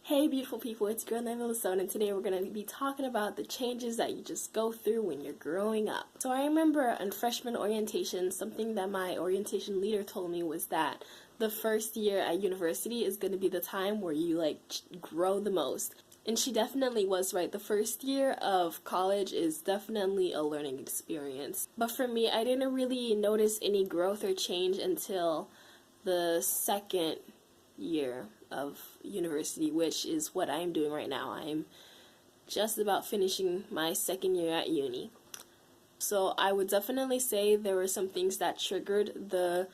Hey beautiful people, it's girl named Minimalism, and today we're going to be talking about the changes that you just go through when you're growing up. So I remember in freshman orientation, something that my orientation leader told me was that the first year at university is going to be the time where you grow the most. And she definitely was right. The first year of college is definitely a learning experience. But for me, I didn't really notice any growth or change until the second year of university, which is what I'm doing right now. I'm just about finishing my second year at uni. So I would definitely say there were some things that triggered the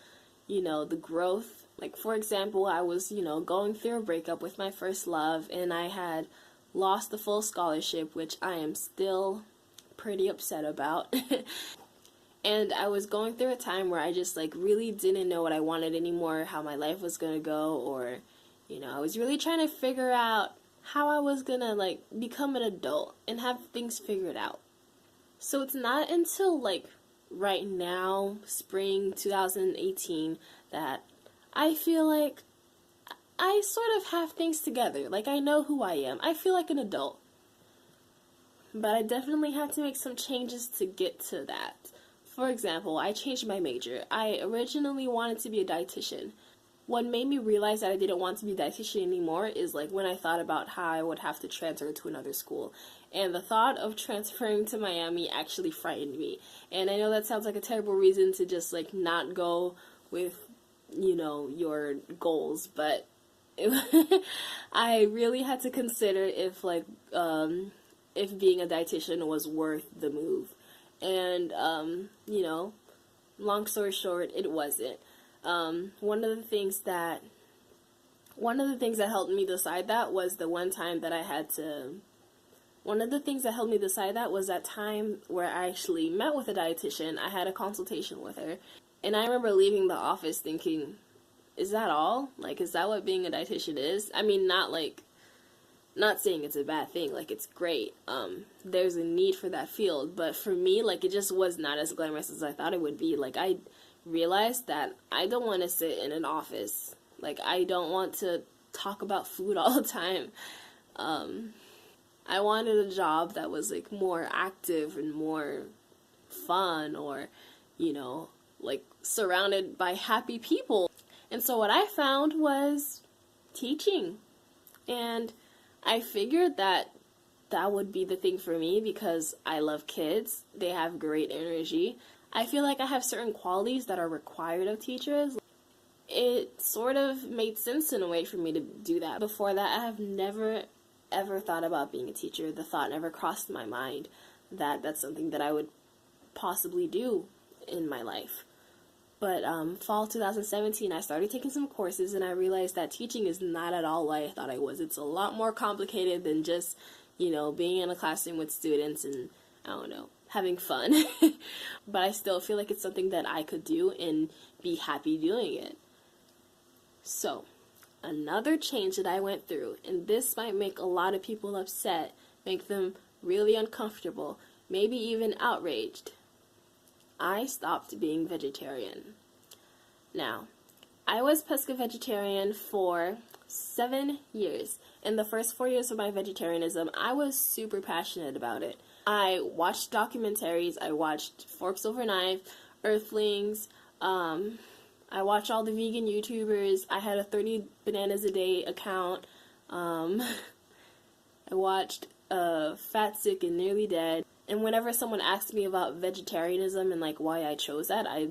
growth. Like, for example, I was, going through a breakup with my first love, and I had lost the full scholarship, which I am still pretty upset about. And I was going through a time where I just really didn't know what I wanted anymore, how my life was going to go, or I was really trying to figure out how I was going to become an adult and have things figured out. So it's not until right now, spring 2018, that I feel like I sort of have things together. I know who I am. I feel like an adult. But I definitely had to make some changes to get to that. For example, I changed my major. I originally wanted to be a dietitian. What made me realize that I didn't want to be a dietitian anymore is when I thought about how I would have to transfer to another school. And the thought of transferring to Miami actually frightened me. And I know that sounds like a terrible reason to just not go with, your goals, but I really had to consider if being a dietitian was worth the move. And, long story short, it wasn't. One of the things that helped me decide that was that time where I actually met with a dietitian. I had a consultation with her, and I remember leaving the office thinking, is that all? Is that what being a dietitian is? I mean, not saying it's a bad thing, it's great. There's a need for that field, but for me, it just was not as glamorous as I thought it would be. I realized that I don't want to sit in an office. I don't want to talk about food all the time. I wanted a job that was more active and more fun, or surrounded by happy people. And so what I found was teaching. And I figured that would be the thing for me because I love kids. They have great energy. I feel like I have certain qualities that are required of teachers. It sort of made sense in a way for me to do that. Before that, I have never, ever thought about being a teacher. The thought never crossed my mind that that's something that I would possibly do in my life. But fall 2017, I started taking some courses, and I realized that teaching is not at all what I thought it was. It's a lot more complicated than just, being in a classroom with students and, having fun. But I still feel like it's something that I could do and be happy doing it. So, another change that I went through, and this might make a lot of people upset, make them really uncomfortable, maybe even outraged. I stopped being vegetarian. Now, I was pescatarian for 7 years. In the first 4 years of my vegetarianism, I was super passionate about it. I watched documentaries, I watched Forks Over Knife, Earthlings, I watched all the vegan YouTubers, I had a 30 bananas a day account, I watched Fat, Sick, and Nearly Dead. And whenever someone asks me about vegetarianism and why I chose that, I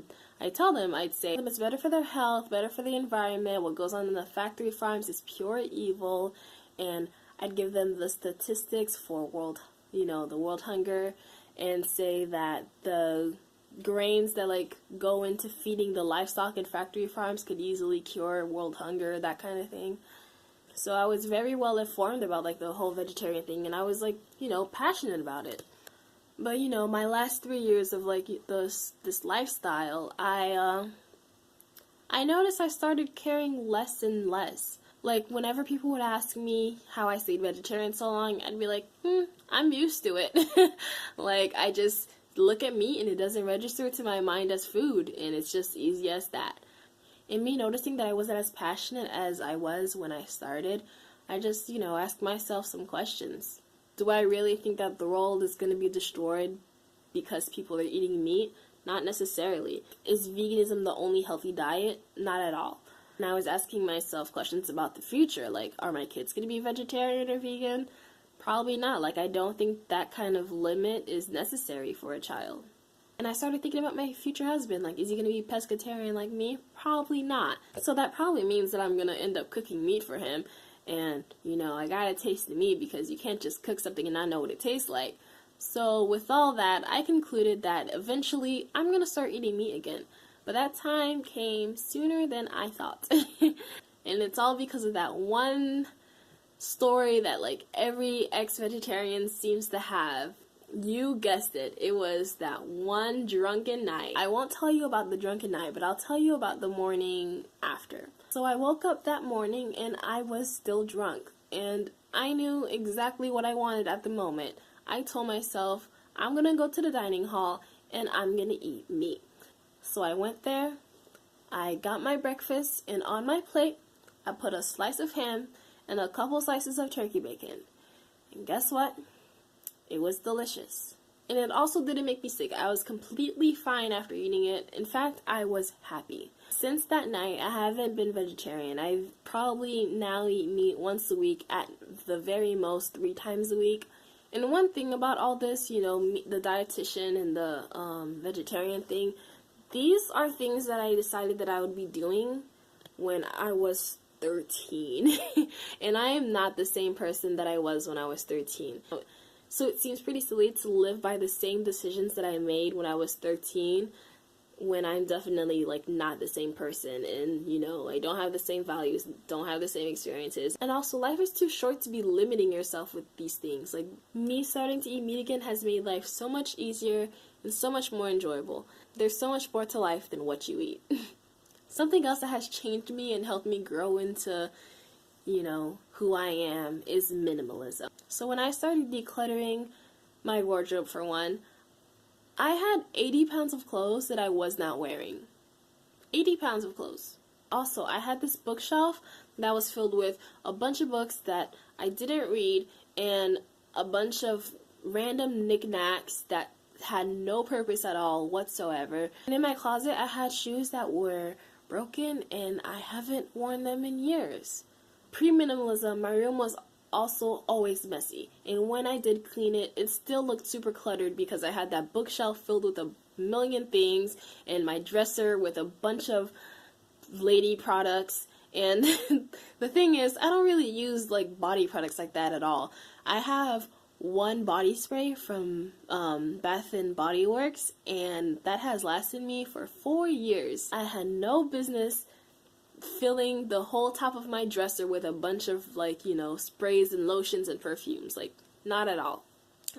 tell them, I'd say it's better for their health, better for the environment. What goes on in the factory farms is pure evil. And I'd give them the statistics for the world hunger, and say that the grains that go into feeding the livestock in factory farms could easily cure world hunger, that kind of thing. So I was very well informed about the whole vegetarian thing, and I was passionate about it. But my last 3 years of this lifestyle, I noticed I started caring less and less. Whenever people would ask me how I stayed vegetarian so long, I'd be like, I'm used to it. I just look at meat and it doesn't register to my mind as food, and it's just easy as that. And me noticing that I wasn't as passionate as I was when I started, I just, ask myself some questions. Do I really think that the world is going to be destroyed because people are eating meat? Not necessarily. Is veganism the only healthy diet? Not at all. And I was asking myself questions about the future, like, are my kids going to be vegetarian or vegan? Probably not. Like, I don't think that kind of limit is necessary for a child. And I started thinking about my future husband. Like, is he going to be pescatarian like me? Probably not. So that probably means that I'm going to end up cooking meat for him. And, I gotta taste the meat because you can't just cook something and not know what it tastes like. So with all that, I concluded that eventually I'm going to start eating meat again. But that time came sooner than I thought. And it's all because of that one story that like every ex-vegetarian seems to have. You guessed it. It was that one drunken night. I won't tell you about the drunken night, but I'll tell you about the morning after. So I woke up that morning and I was still drunk. And I knew exactly what I wanted at the moment. I told myself, I'm going to go to the dining hall and I'm going to eat meat. So I went there, I got my breakfast, and on my plate, I put a slice of ham and a couple slices of turkey bacon. And guess what? It was delicious. And it also didn't make me sick. I was completely fine after eating it. In fact, I was happy. Since that night, I haven't been vegetarian. I probably now eat meat once a week, at the very most 3 times a week. And one thing about all this, the dietitian and the vegetarian thing, these are things that I decided that I would be doing when I was 13. And I am not the same person that I was when I was 13. So it seems pretty silly to live by the same decisions that I made when I was 13, when I'm definitely like not the same person, and I don't have the same values, don't have the same experiences. And also, life is too short to be limiting yourself with these things. Like, me starting to eat meat again has made life so much easier and so much more enjoyable. There's so much more to life than what you eat. Something else that has changed me and helped me grow into who I am is minimalism. So when I started decluttering my wardrobe, for one, I had 80 pounds of clothes that I was not wearing. 80 pounds of clothes. Also, I had this bookshelf that was filled with a bunch of books that I didn't read and a bunch of random knickknacks that had no purpose at all whatsoever. And in my closet, I had shoes that were broken and I haven't worn them in years. Pre-minimalism, my room was also always messy, and when I did clean it, it still looked super cluttered because I had that bookshelf filled with a million things and my dresser with a bunch of lady products. And the thing is, I don't really use like body products like that at all. I have one body spray from Bath and Body Works, and that has lasted me for 4 years. I had no business filling the whole top of my dresser with a bunch of sprays and lotions and perfumes. Like, not at all.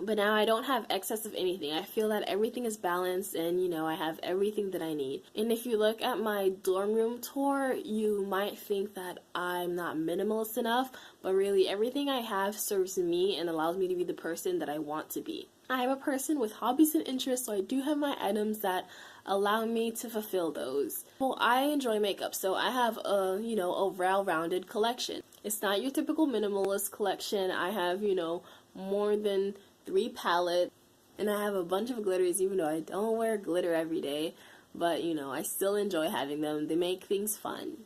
But now I don't have excess of anything. I feel that everything is balanced and I have everything that I need. And if you look at my dorm room tour, you might think that I'm not minimalist enough, but really everything I have serves me and allows me to be the person that I want to be. I am a person with hobbies and interests, so I do have my items that allow me to fulfill those. Well, I enjoy makeup, so I have a well-rounded collection. It's not your typical minimalist collection. I have, more than 3 palettes, and I have a bunch of glitters, even though I don't wear glitter every day, but, I still enjoy having them. They make things fun.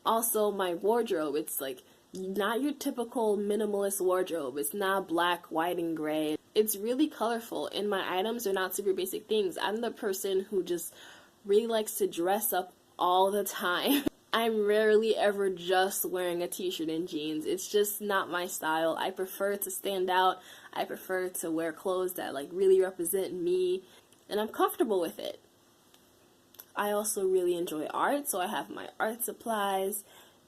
Also, my wardrobe, it's like not your typical minimalist wardrobe. It's not black, white, and gray. It's really colorful, and my items are not super basic things. I'm the person who just really likes to dress up all the time. I'm rarely ever just wearing a t-shirt and jeans. It's just not my style. I prefer to stand out. I prefer to wear clothes that really represent me, and I'm comfortable with it. I also really enjoy art, so I have my art supplies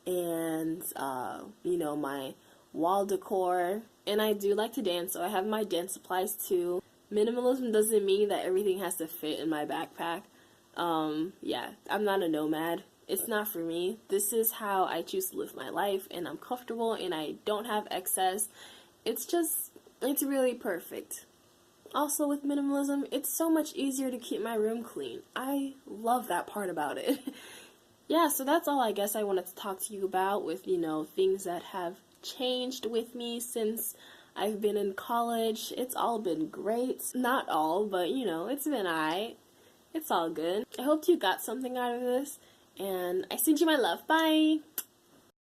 and my wall decor. And I do like to dance, so I have my dance supplies too. Minimalism doesn't mean that everything has to fit in my backpack. Yeah, I'm not a nomad. It's not for me. This is how I choose to live my life, and I'm comfortable and I don't have excess. It's really perfect. Also, with minimalism, it's so much easier to keep my room clean. I love that part about it. Yeah, so that's all I guess I wanted to talk to you about with, things that have changed with me since I've been in college. It's all been great. Not all, but you know, it's been alright. It's all good. I hope you got something out of this, and I send you my love. Bye!